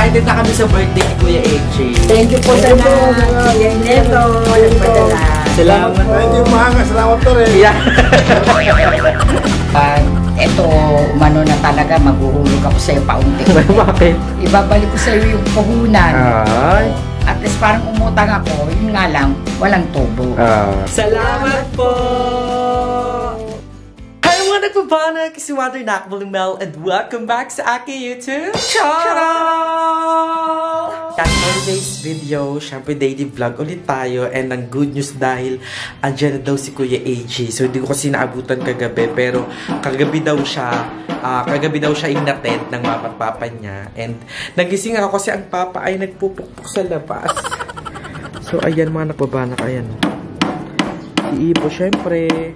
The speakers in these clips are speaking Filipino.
excited na kami sa birthday ni Kuya AJ. Thank you po sa lahat. Yan neto. Nagpadala. Salamat po. Thank you, mahanga. Salamat po rin. Yeah. Ito, umano na talaga, maghuhulog ako sa'yo paunti. Bakit? Ibabalik ko sa'yo yung puhunan. Ay. At least parang umutang ako, yun nga lang, walang tubo. Salamat po! Hi mga nagpabanag! Si Water Nakbalumel and welcome back sa aking YouTube channel! For today's video, syempre daily vlog ulit tayo and ang good news dahil andyan na daw si Kuya AJ. So hindi ko kasi naabutan kagabi pero kagabi daw siya inattend ng mama at papa niya and nagising ako kasi ang papa ay nagpupukpuk sa labas. So ayan mga nagpabanag, ayan. Si Ibo syempre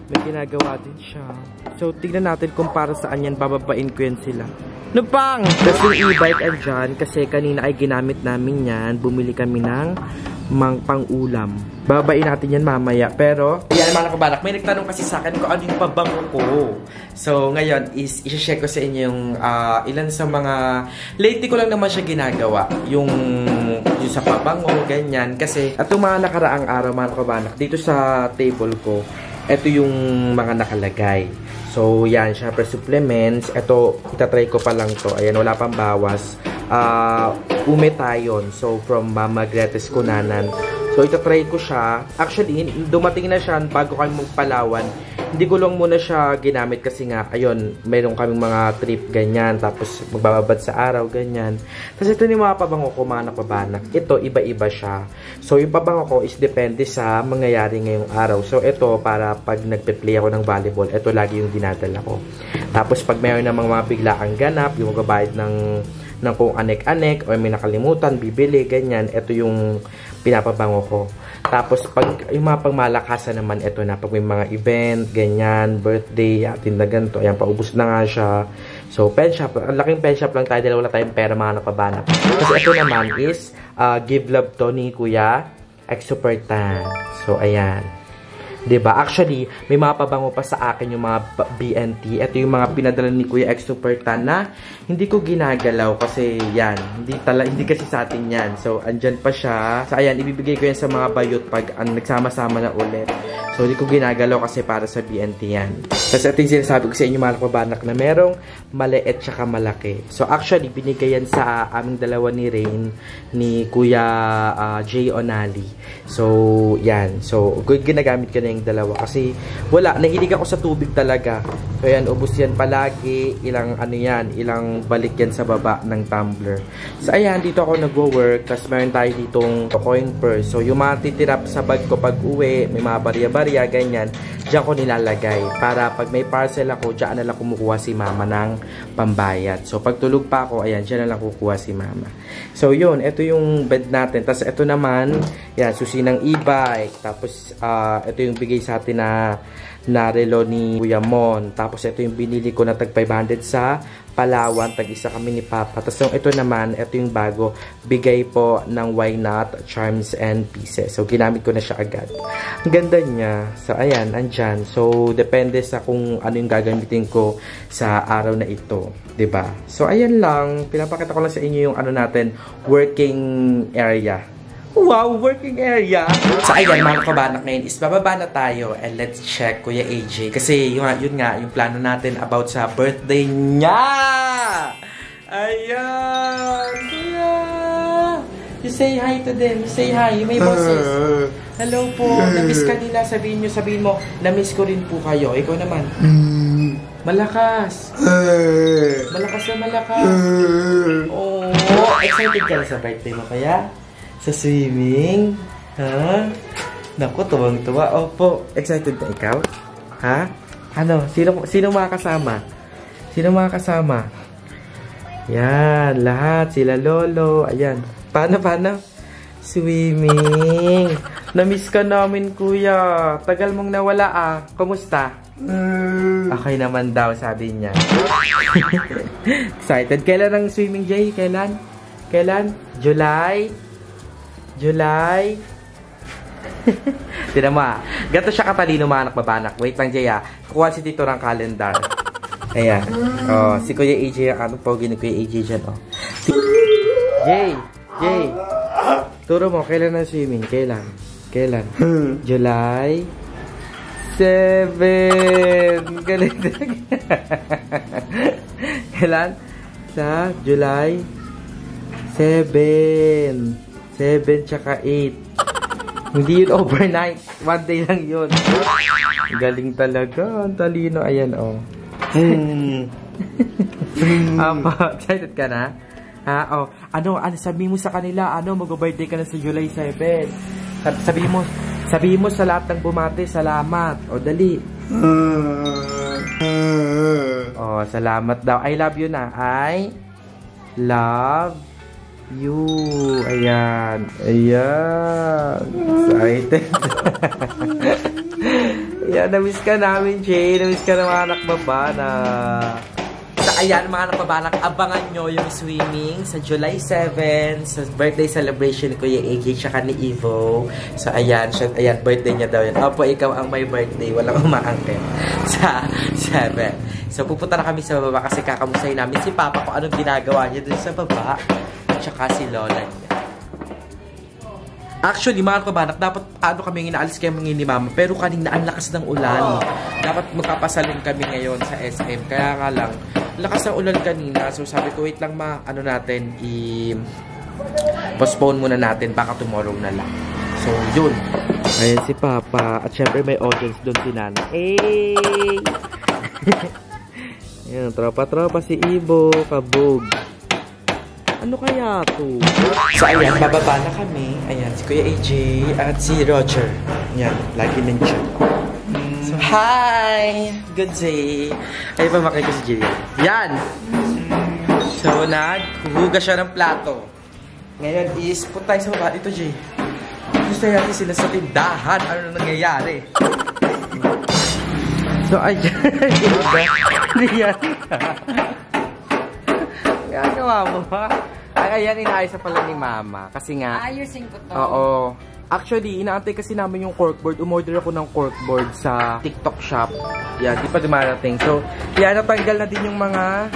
may ginagawa din siya. So tignan natin kung para saan yan bababain ko yan sila. Nupang! Tapos yung e-bike andyan kasi kanina ay ginamit namin yan. Bumili kami ng pang-ulam. Bababain natin yan mamaya. Pero, ayan mga nakabanak, may nagtanong kasi sa akin kung ano yung pabango ko. So, ngayon is, i-share ko sa inyo yung ilan sa mga, lately ko lang naman siya ginagawa. Yung sa pabango, ganyan. Kasi, itong mga nakaraang araw mga nakabanak, dito sa table ko, ito yung mga nakalagay. So, yan, syempre supplements. Ito, itatry ko pa lang to. Ayan, wala pang bawas. Umetayon. So, from Mama Gretes Kunanan. So, itatry ko siya. Actually, dumating na siya bago kami magpalawan. Hindi ko lang muna siya ginamit kasi nga, ayun, mayroon kaming mga trip, ganyan. Tapos, magbababad sa araw, ganyan. Tapos, ito yung mga pabango ko, mga napabanak. Ito, iba-iba siya. So, yung pabango ko is depende sa mangyayari ngayong araw. So, ito, para pag nagpe-play ako ng volleyball, ito lagi yung dinadala ko. Tapos, pag mayroon namang mga biglaang ganap, yung magabayad ng kung anek-anek, o may nakalimutan, bibili, ganyan, ito yung pinapabango ko. Tapos, pag yung mga pangmalakasan naman, ito na. Pag may mga event, ganyan, birthday, atin na ganito. Ayan, paubos na nga siya. So, pen shop. Ang laking pen shop lang tayo dahil wala tayong pera mga napabanap. Kasi ito naman is, give love to ni Kuya Exupertan. So, ayan. Diba? Actually, may mga pabango pa sa akin yung mga BNT. Ito yung mga pinadala ni Kuya Exupertan na hindi ko ginagalaw kasi yan. Hindi kasi sa atin yan. So, andyan pa siya. So, ayan, ibibigay ko yan sa mga bayot pag nagsama-sama na ulit. So, hindi ko ginagalaw kasi para sa BNT yan. Tapos, ito yung sinasabi ko sa inyo mga kabanak na merong maliit tsaka malaki. So, actually, binigay yan sa aming dalawa ni Rain, ni Kuya Jay Onali. So, yan. So, ginagamit ko na yung dalawa kasi wala, nahilig ako sa tubig talaga. So, yan, ubos yan palagi. Ilang balik yan sa baba ng tumbler. So, ayan, dito ako nagwo-work. Tapos, meron tayo ditong coin purse. So, yung mga titirap sa bag ko pag uwi, may mga barya-barya, ganyan, diyan ko nilalagay. Para pag may parcel ako, diyan na lang kumukuha si mama ng pambayad. So, pag tulog pa ako, ayan, diyan na lang kukuha si mama. So, yun, ito yung bed natin. Tapos, ito naman, yan, susi ng e-bike. Tapos, ito yung bigay sa atin na relo ni Kuya Mon. Tapos, ito yung binili ko na tag 500 sa Palawan. Tag-isa kami ni Papa. Tapos, ito naman, ito yung bago. Bigay po ng Why Not Charms and Pieces. So, ginamit ko na siya agad. Ang ganda niya. So, ayan, andyan. So, depende sa kung ano yung gagamitin ko sa araw na ito. 'Di ba? So, ayan lang. Pinapakita ko lang sa inyo yung ano natin, working area. Wow, working area. So, ayan, mga kabanak ngayon is bababa na tayo and let's check Kuya AJ. Kasi yun nga, yung plano natin about sa birthday niya. Ayan. Kuya. You say hi to them. You say hi. You may boses. Hello po. Na-miss ka nila. Sabihin mo, na-miss ko rin po kayo. Ikaw naman. Malakas. Malakas na malakas. Oh, excited ka na sa birthday mo kaya? Sa swimming? Ha? Naku, tuwang-tuwa. Opo. Excited na ikaw? Ha? Ano? Sino makakasama? Sino makakasama? Yan. Lahat. Sila lolo. Ayan. Paano? Swimming. Namiss ka namin, kuya. Tagal mong nawala ah. Kumusta? Okay naman daw, sabi niya. Excited. Kailan ang swimming, Jay? Kailan? July? Tinan mo ah. Gato siya katalino mga anak babanak. Wait lang, Jay ah. Kukuha si Tito ng calendar. Ayan. Oh, si Kuya AJ, ano po, Kuya AJ dyan, oh. Jay! Turo mo, kailan ang swimming? Kailan? July 7! Galing talaga. Kailan? Sa July 7. 7 tsaka 8. Hindi yun overnight. One day lang yun. Galing talaga. Ang talino. Ayan, oh. Apa, excited ka na? Ha? Oh. Ano, sabihin mo sa kanila, mag-birthday ka na sa July 7. Sabihin mo sa lahat ng bumati, salamat. O, dali. Oh, salamat daw. I love you na. I love you. Ayan. Excited. Ayan, na-miss ka namin, Jay. Na-miss ka ng mga anak babana. So, ayan, mga anak babanak, abangan nyo yung swimming sa July 7 sa birthday celebration ko yung AJ tsaka ni Evo. So, ayan, birthday niya daw yan. Opo, ikaw ang may birthday. Walang umaangkin. Sa 7. So, pupunta na kami sa baba kasi kakamusahin namin si Papa kung anong ginagawa niya dun sa baba. Tsaka si Lola niya. Actually, mga kabanak, dapat kami inaalis kayo mga ni Mama. Pero kanina, ang lakas ng ulan. Dapat magpapasalin kami ngayon sa SM. Kaya nga lang, lakas ng ulan kanina. So, sabi ko, wait lang postpone muna natin. Baka tomorrow na lang. So, yun. Ayan si Papa. At syempre, may audience doon si Nana. Hey! Ayan, tropa-tropa si Ibo. Kabog. Ano kaya to? So, ayan, bababa na kami. Ayan, si Kuya AJ at si Roger. Ayan, lagi nandiyan. So, hi! Good day! Ay, pamakay ko si Jillian. Yan! So, naghuhugas siya ng plato. Ngayon is, punta tayo sa baba. Ito, Jay. Gusto natin sila sa tindahan. Ano na nangyayari? So, ayan. Hindi yan. Gagawa mo ba? Ay, ayan, inaayos na pala ni Mama. Kasi nga... Ayusin ko to. Oo. Actually, inaantay kasi namin yung corkboard. Umorder ako ng corkboard sa TikTok shop. Yan, di pa dumarating. So, yan, natanggal na din yung mga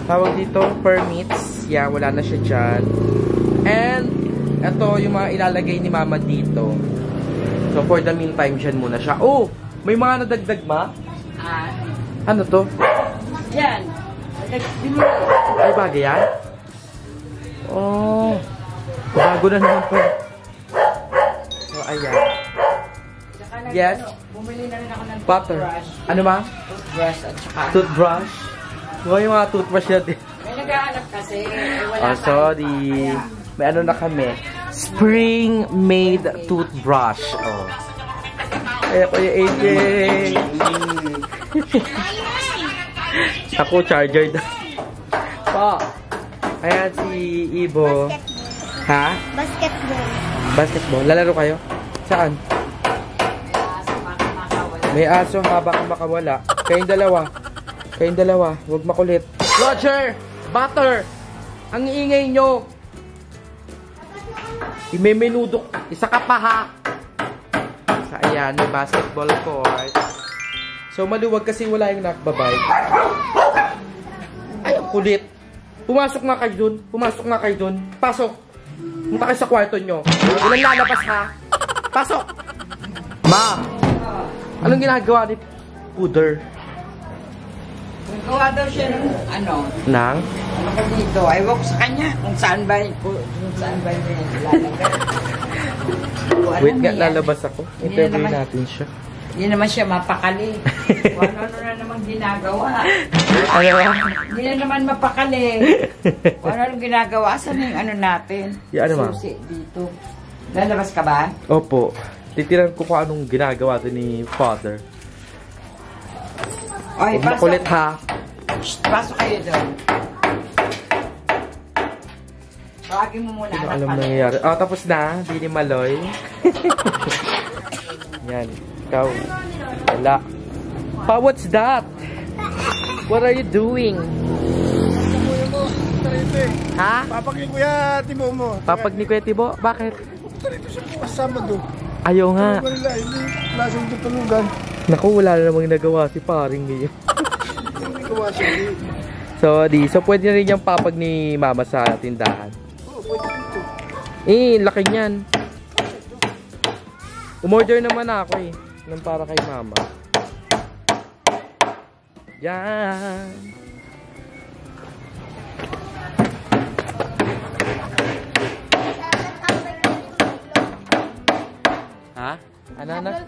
tawag dito, permits. Yan, wala na siya dyan. And, ito yung mga ilalagay ni Mama dito. So, for the meantime, dyan muna siya. Oh! May mga nadagdag, Ma? Ano to? Yan. Ay, bagay yan? Oh. Bago na naman po. So, ayan. Yes. Bumili na rin ako ng Butter. toothbrush. Ano ma? Toothbrush at saka... Toothbrush? May mga toothbrush natin. May nag-aanap kasi. Wala Oh, sorry. May ano na kami. Spring-made toothbrush. Oh. Kaya ko yung AJ. Ako, charger na. Po. Ayan si Ibo. Ha? Basketball. Basketball. Lalaro kayo? Saan? May aso ha, baka makawala. Kayong dalawa. Huwag makulit. Roger! Butter! Ang iingay nyo! Imemenudok. Isa ka pa ha! So, ayan, may basketball court. So, maluwag kasi wala yung nakbabay. Ay, ang kulit. Pumasok nga kayo dun. Pasok. Punta kayo sa kwarto nyo. Walang lalabas ha. Pasok! Ma! Anong ginagawa ni Puder? Gawa daw siya ng Nang? ano ka dito? Ayaw ko sa kanya kung saan ba niya ilalagay. Wait nga, lalabas ako. Interview natin siya. Hindi naman siya mapakali. Kung ano na naman ginagawa. Ano ba? Hindi na naman mapakali. Kung ano ginagawa, saan yung ano natin? Yung ano ba? Susi dito. Lalabas ka ba? Opo. Titiran ko kung anong ginagawa to ni Father. Oy, Huwag makulit ha. Shh, pasok kayo doon. Tawagin mo muna. Ano alam nangyayari? Oh, tapos na. Di ni Maloy. Yan. Ikaw. Wala. Pa, what's that? What are you doing? Ha? Papag ni Kuya Timo mo. Papag ni Kuya Tibo? Bakit? Pupunta rito siya bukas Sabado. Ayaw nga. Wala, hindi lasang tutulugan. Naku, wala na namang nagawa si paring ngayon. Hindi gawa siya. So, Sorry. So, pwede na rin yung papag ni Mama sa tindahan. Laki niyan. Umorder naman ako ng para kay Mama. Yan. Ha? Ano na?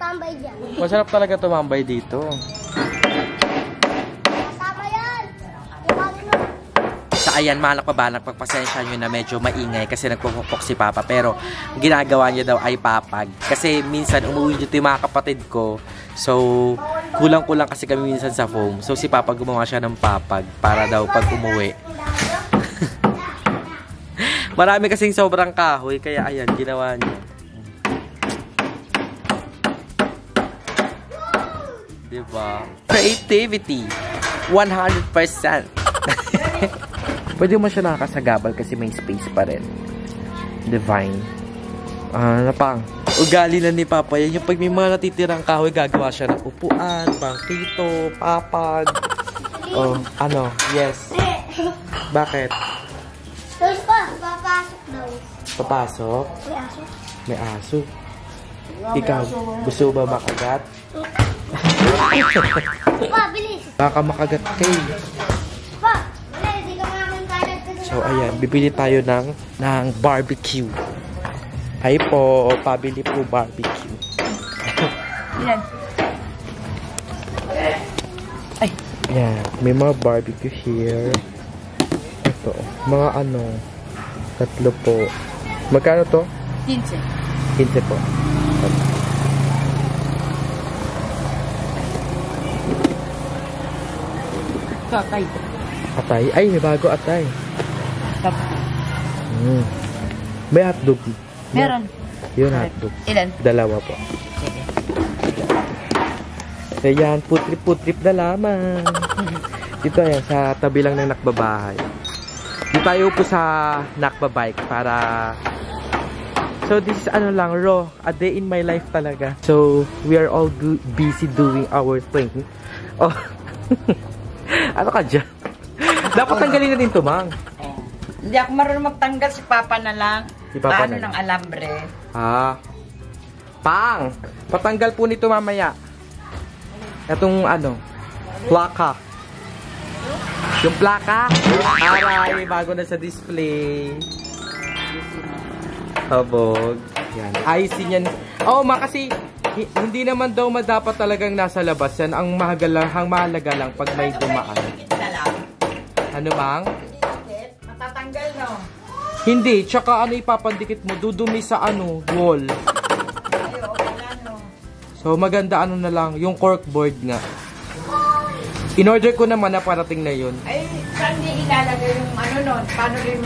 Masarap talaga tumambay dito. Sa ayan, mga nakpabanak, pagpasensya nyo na medyo maingay kasi nagpupukpok si Papa. Pero ginagawa niya daw ay papag. Kasi minsan umuwi dito yung mga kapatid ko. So, kulang-kulang kasi kami minsan sa foam. So, si Papa gumawa siya ng papag para daw pag umuwi. Marami kasing sobrang kahoy, kaya ayan, ginawa niya. Diba? Creativity. 100%. Pwede mo siya nakakasagabal kasi may space pa rin. Divine. Ano pang? Ugali na ni Papa yan. Yung pag may mga natitirang kahoy, gagawa siya ng upuan, bangkito, papag. Oh, ano? Yes. Bakit? Tapos pa, papasok daw. Papasok? May aso. May aso. Ikaw, gusto ba makagat? Pa, bilis. Baka makagat kayo. Pa, wala, hindi ka makakantagad ka. So, ayan, bibili tayo ng barbecue. Hi po, pabili po barbecue. Yan. Ay, yan, may mga barbecue here. Ito, mga ano, 3 po. Magkano to? 15. 15 po. Kakay. Atay? Ay, may bago atay. Tapos. May hotdog. Meron. Yun hotdog. Ilan? 2 po. Sige. Ayan, putrip na lamang. Dito ayan, sa tabi lang ng nakbabahay. Dito tayo po sa nakbabike para... So, this is ano lang, raw. A day in my life talaga. So, we are all busy doing our thing. Oh. Ano ka dyan? Dapat tanggalin na din ito, Mang. Hindi ako marunong magtanggal, si Papa na lang. Si Papa Paano na lang. ng alambre? Pang! Patanggal po nito mamaya. Itong ano, plaka. Yung plaka. Aray, bago na sa display. Habog. Yan. Ayusin yan. Oh, kasi hindi naman daw dapat talagang nasa labas yan. Ang mahalaga lang pag may dumaan. Ano, Mang? Matatanggal, no? Hindi. Tsaka ano ipapandikit mo? Dudumi sa ano, wall. Ayaw, wala, no? So, maganda ano na lang. Yung corkboard nga. In-order ko naman na parating na yun. Ay, saan di ilalagay yung ano nun? Paano rin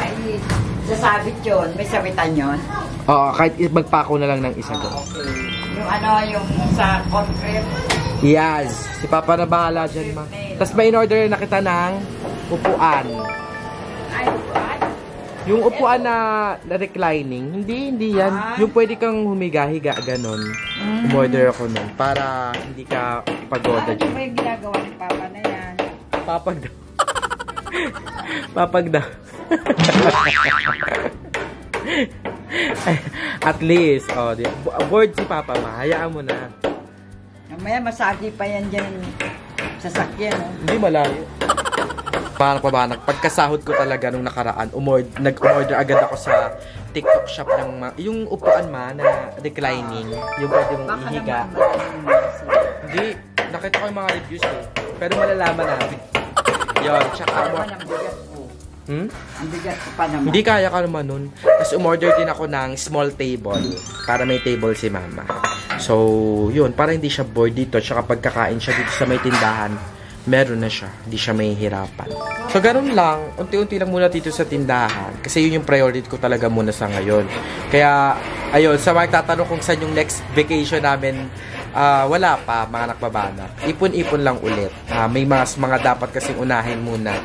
sasabit yun? May sabitan yun? Oo, kahit magpako na lang ng isa doon. Okay. Yung ano, yung sa concrete. Yes. Si Papa na bahala dyan, Ma. Tapos may in-order na kita ng upuan. Ay, what? Yung upuan na reclining, hindi yan. Yung pwede kang humiga-higa, ganon. Umorder ako nun. Para hindi ka pagoda Ano dyan. ba yung ginagawa ng Papa na yan? Papag daw. Papag daw. At least, oh, bored si Papa, Ma. Hayaan mo na. Mamaya masagi pa yan dyan sasakyan. No? Hindi malayo. Paano pa ba? Pagkasahod ko talaga nung nakaraan, nag-order agad ako sa TikTok shop ng yung upuan na reclining, yung pwede mong Baka ihiga. naman Hindi, nakita ko yung mga reviews eh. Pero malalaman namin. Yun, tsaka ang bigat ko. Ang bigat ko pa naman. hindi kaya ka naman nun. Tapos umorder din ako ng small table para may table si Mama. So, yun, para hindi siya bored dito. Tsaka pagkakain siya dito sa may tindahan, meron na siya. Hindi siya may hirapan. So, ganun lang. Unti-unti lang muna dito sa tindahan. Kasi yun yung priority ko talaga muna sa ngayon. Kaya, ayun, sa mga tatanong kung saan yung next vacation namin, wala pa, mga nakbabana. Ipon-ipon lang ulit. May mga dapat kasing unahin muna.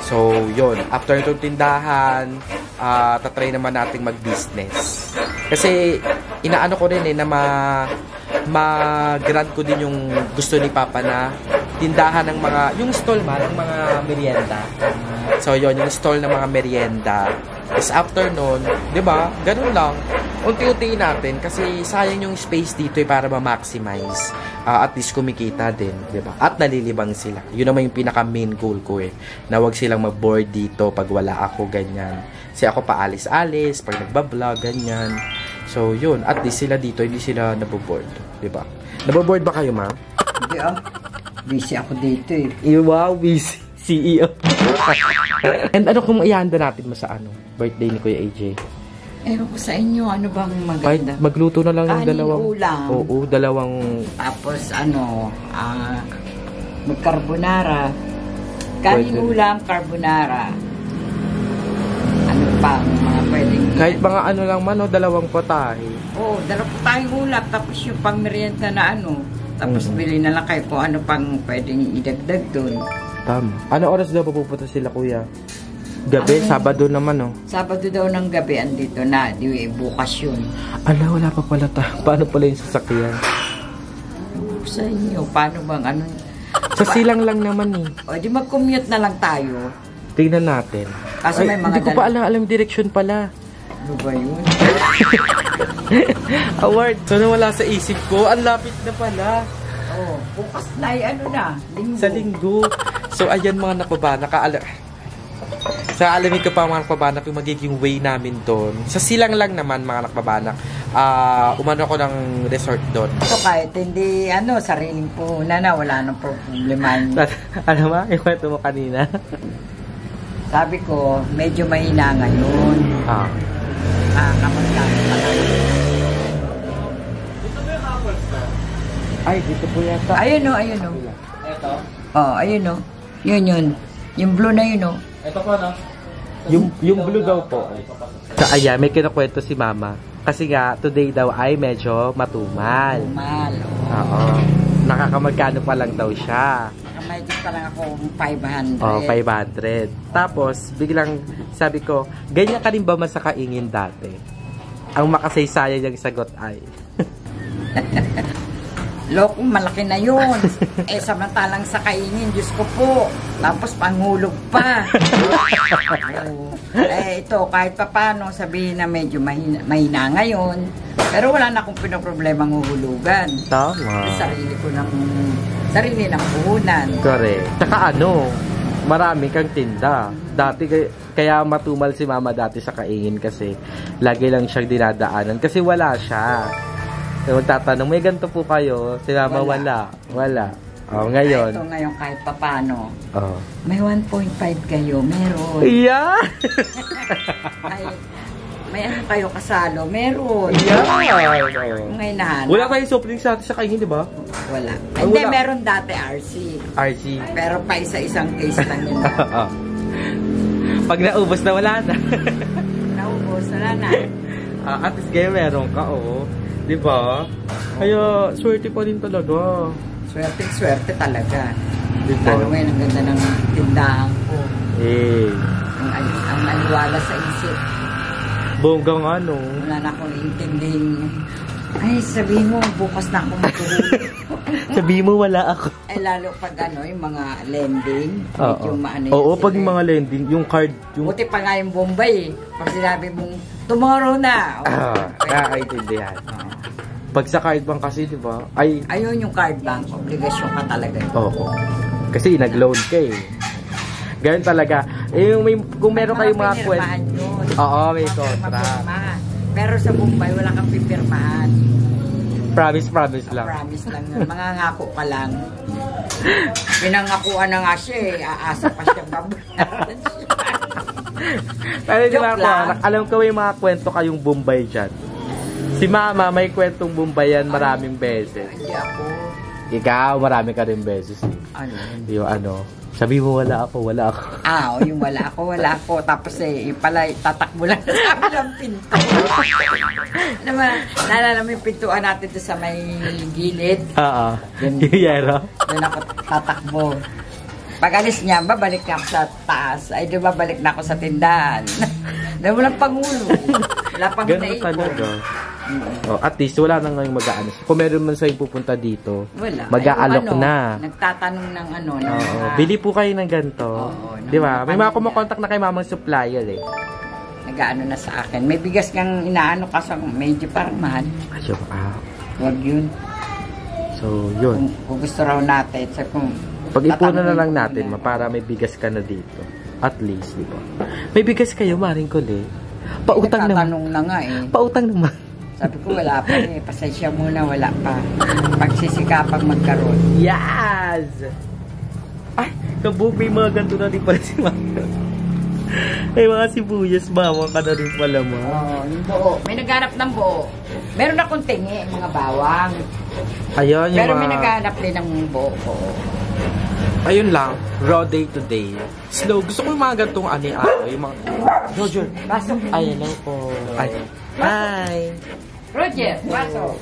So, yun. After itong tindahan, tatry naman nating mag-business. Kasi, inaano ko rin na ma-grant ko din yung gusto ni Papa na tindahan ng mga, yung stall ng mga merienda. So, yun, yung stall ng mga merienda. Is after nun, di ba? Ganun lang. Unti-untiin natin kasi sayang yung space dito para ma-maximize. At least kumikita din, di ba? At nalilibang sila. Yun naman yung pinaka-main goal ko na wag silang mag-board dito pag wala ako, ganyan. Kasi ako paalis-alis, pag nagbablog, ganyan. So, yun. At least sila dito, hindi sila naboboard. Di ba? Naboboard ba kayo, ma'am? Hindi busy ako dito eh. Wow, busy. CEO. And ano kung ihanda natin mo sa birthday ni Kuya AJ? Ewan ko sa inyo, ano bang maganda? Magluto na lang ng Kanin, dalawang... ulam. Oo, dalawang... Tapos mag-carbonara. Kanin, ulam, carbonara. Ano pa mga pwedeng... Kahit mga lang man, dalawang potahe. Oo, dalawa po tayong ulam. Tapos yung pang merienda na Tapos bili na lang kayo kung ano pang pwedeng idagdag doon. Tama. Ano oras daw pupunta sila, Kuya? Gabi, Sabado naman, Sabado daw ng gabi andito na. Bukas yun. Ala, wala pa pala Paano pala yung sasakyan? Sa inyo, paano bang Sa silang lang naman O, di mag-commute na lang tayo. Tingnan natin. Kasi may mga hindi ko pa alam direction pala. Ano ba yun? Award. So, nawala sa isip ko. Ang lapit na pala. Oh, bukas na linggo. Sa linggo. So, ayan mga nakbabana. Sa alamin ko pa mga nakbabana yung magiging way namin doon. Sa silang lang naman mga nakbabana. Umano ko ng resort doon. So, kahit hindi, sariling puhunan na, wala nang problema. Alam mo, yung kwento mo kanina. Sabi ko, medyo mahina ngayon. Kamagkano pa lang. Ay, dito po yata. Ayun o. Ito? Ayun o. Yun. Yung blue na yun o. Ito po, no? Yung blue daw po. So, ayan, may kinakwento si Mama. Kasi nga, today daw ay medyo matumal. Oo. Nakakamagkano pa lang daw siya. Nakamayagin pa lang ako 500. 500. Tapos, biglang sabi ko, ganyan ka rin ba masakaingin dati? Ang makasaysayan niyang sagot ay... Loko, malaki na yun. Samantalang sa kaingin, Diyos ko po. Tapos panghulog pa. Ito, kahit pa paano, sabihin na medyo mahina ngayon. Pero wala na akong pinoproblemang huhulugan. Tama. Sarili ng puhunan. Correct. Tsaka marami kang tinda. Dati, kaya matumal si Mama dati sa kaingin kasi lagi lang siyang dinadaanan. Kasi wala siya. So, magtatanong, may ganito po kayo? Si Mama, wala. Ngayon. Ito ngayon kahit papano. May 1.5 kayo, meron. Yeah! May kayo kasalo, meron. Yeah! Ngayon nahanap. Wala kayong soft drinks sa kaingin, di ba? Wala. Hindi, meron dati RC. Pero pa isa-isang case lang yun. Pag naubos na, wala na. Naubos, wala na. At least kayo meron ka, Di ba? Kaya, swerte pa rin talaga. Swerte talaga. Di ba? Ngayon, ang ganda ng tindahan ko. Ang aliwala sa isip. Bonggang Wala na akong intindihin. Ay, sabihin mo, bukas na ako matulog. Sabihin mo, wala ako. Lalo pag yung mga lending. Oo, pag yung mga lending, yung card. Buti pa nga yung Bombay. Pag sinabi mong, tomorrow na. Nakakaintindihan. Pag sa card bank kasi, di ba? Ayun yung card bank. Obligasyon ka talaga. Oo. Kasi nag-loan ka Ganun talaga. Kung meron kayong mga kwento. Oo, may contract. Pero sa Bombay, wala kang pipirmahan. Promise lang. Promise lang yun. Mangangako ka lang. Pinangakuan na nga siya Aasa pa siya babayaran siya. Pero di ba alam ko may mga kwento kayong Bombay dyan. Si Mama may kwentong Bombay yan maraming beses. Hindi ako. Ikaw, marami ka rin beses. Yung sabi mo wala ako. Yung wala ako. Tapos yung pala, tatakbo lang sa kabilang pinto. Naalala mo yung pintuan natin doon sa may gilid? Doon ako tatakbo. Pag alis niya, babalik na ako sa taas. Ay, di babalik na ako sa tindahan. Dahil walang pangulo. Wala pang naipon. Oh, at least wala nang ngayong mag-aano. Kung meron man sa'yo pupunta dito, Wala. mag-aalok Ay, na. Nagtatanong ng ano. Ng Oo, mga- bili po kayo ng ganito. Oo, ng Di ba? mga May mga pamilya. kumukontak na kay mamang supplier eh. Nag-ano na sa akin. May bigas kang inaano ka sa medyo parang mahal. Ayun, Huwag yun. So, yun. Kung gusto raw natin. So, kung Pag-ipunan na lang tatanungin natin ko muna. para may bigas ka na dito. At least, di ba? May bigas kayo, Maring Kule. Pautang naman. Nagtatanong na nga eh. Pautang naman. Sabi ko wala pa eh. Pasensya muna, wala pa. Pagsisikapang magkaroon. Yes! Ay, kabog, may mga ganito na rin pala si Mama. May mga sibuyas, bawang ka na rin pala, Ma. Oo, yung buo. May naghanap ng buo. Meron akong tingi, mga bawang. Ayun, yung Pero may mga... naghanap din ng buo. Ayun lang, raw day to day. Slow. Gusto ko yung mga ganitong ani-ano. Yung mga... Roger! Baso. Ay, hello po. Ay. Hi! Roger, baso.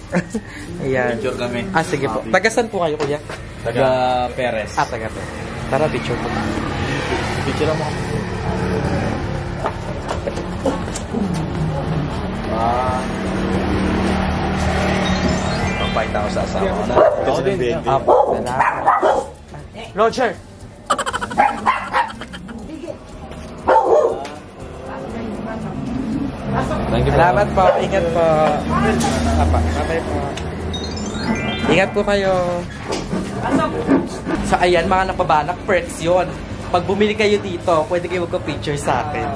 Ayan. Picture kami. Ah, sige po. Tagasan po kayo, kuya? Taga Perez. Ah, taga po. Tara, picture po. Picture mo. Pampay tao sa asawa ko na. Kasi ng baby. Apo, salamat. Roger! Thank you. Salamat po. Ingat po. Apa, bye po. Ingat po kayo. So, ayan, mga napabalak, perks yun. Pag bumili kayo dito, pwede kayo magpa-picture sa akin.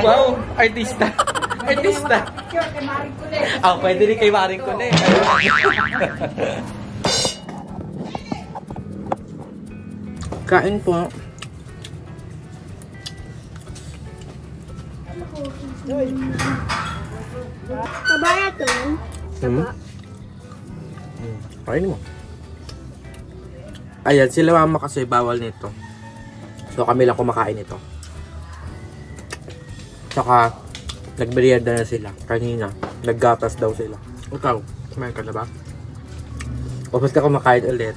Wow! Artista! Artista! Ah, pwede rin kay Maring Kule. Kain po. Kabaya to. Kain mo. Ayan, sila mama kasi bawal nito. So kami lang kumakain ito. Tsaka, nagmerienda na sila. Kanina, naggatas daw sila. Ikaw, kumain ka na ba? O basta kumakain ulit.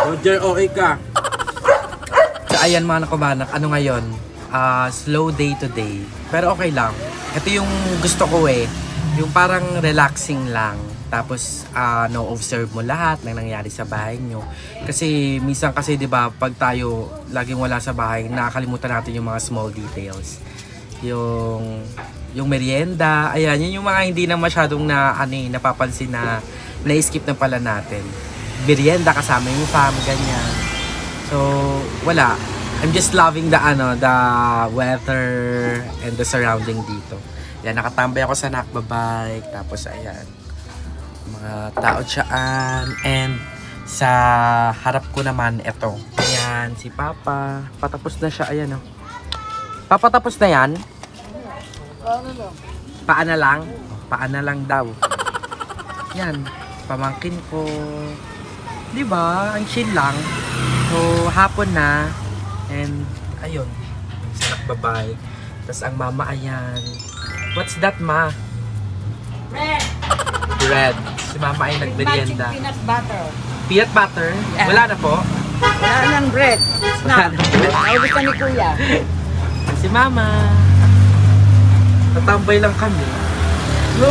Roger, okay ka. So, ayan mga nakabanak, ano ngayon? Slow day to day. Pero okay lang. Ito yung gusto ko eh. Yung parang relaxing lang. Tapos, no-observe mo lahat ng nangyari sa bahay nyo. Kasi, minsan kasi, di ba, pag tayo laging wala sa bahay, nakakalimutan natin yung mga small details. Yung merienda, ayan, yun yung mga hindi na masyadong napapansin na na-skip na pala natin. Merienda kasama yung fam, ganyan. So, wala. I'm just loving the weather and the surrounding dito. Yan, nakatambay ako sa nakbabike. Tapos, ayan. Mga tao dyan. And, sa harap ko naman, eto. Ayan, si Papa. Patapos na siya, ayan o. Papa, tapos na yan? Paana lang? Paana lang daw. Yan, pamangkin ko. Diba? Ang chill lang. So, hapon na. And, ayun. Sa nakbabike. Tapos, ang mama, ayan. What's that, ma? Bread. Bread. Si mama ay nagmerienda. Peanut butter. Peanut butter? Yeah. Wala na po? Wala nang bread. Wala na. Naubos na ni Kuya. Si mama. Tatambay lang kami.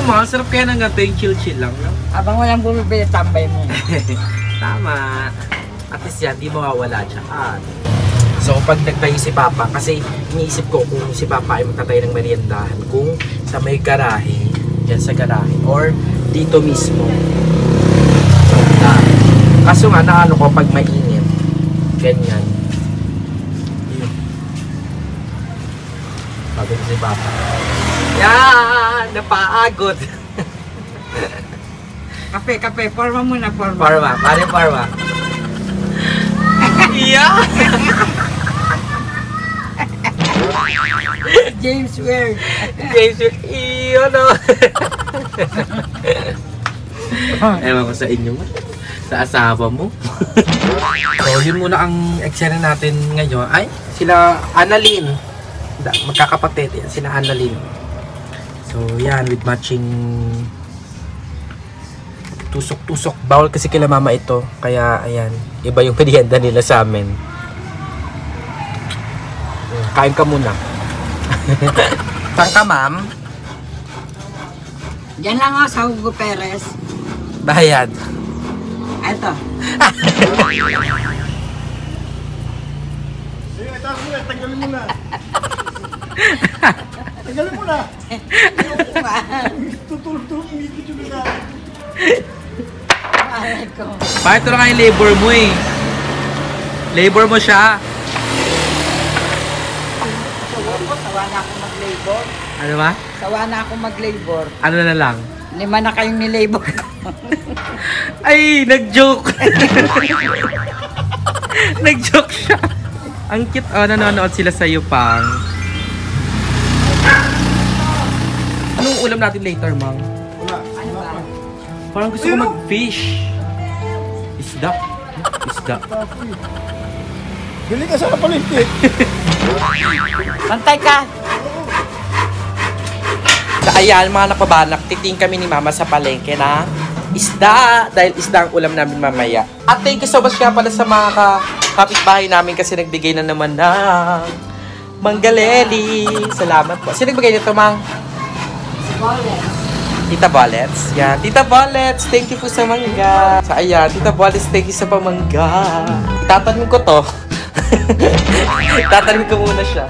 Ma, sarap kaya ng ganito yung chill-chill lang. No? Habang walang bumibili, tambay mo. Tama. At least yan, di mawawala dyan. So, pag nagtayo si Papa, kasi iniisip ko kung si Papa ay magtatay ng meriendahan, kung sa may garahe, dyan sa garahe, or dito mismo. So, kaso nga, naano ko pag mainit, ganyan. Yun. Pagod si Papa. Yan! Napaagod! Kape, forma muna, forma. Parma, pare parma. Yeah! James Ware. James, iyo no. Ewan ko sa inyo mo. Sa asawa mo. So, yun muna ang eksena natin ngayon. Ay, Sila Annalyn. Magkakapatid. Yan, sila Annalyn. So, yan. With matching tusok-tusok. Bawal kasi kila mama ito. Kaya, ayan. Iba yung merienda nila sa amin. Kain ka muna. Saan ka, ma'am? Diyan lang ako sa Hugo Perez. Bayad. Ito. Sige, itaas mo na. Tagalin mo na. Tagalin mo na. Tutulog-tulog. Umikit yung na. Bakit ito lang yung labor mo eh? Labor mo siya. Sawa na ako mag-labor. Ano ba? Sawa na ako mag-labor. Ano na lang? 5 na kayong nilabor ko. Ay, nag-joke. Nag-joke siya. Ang cute. Oh, nanonood sila sa Yupang. Anong ulam natin later, Mang? Ano ba? Parang gusto ko mag-fish. Isda. Isda. Bili ka sa palengke. Pantay ka. So, ayan, mga napabanak, titing kami ni Mama sa palengke na isda. Dahil isda ang ulam namin mamaya. At thank you so much nga pala sa mga kapitbahay namin kasi nagbigay na naman ng manggaleli. Salamat po. Sino nagbigay nito, Mang? Tita Bolets. Yan. Tita Bolets, thank you po sa mangga. So, ayan. Tita Bolets, thank you sa pamangga. Itatanim ko to. Itatanim ko muna siya.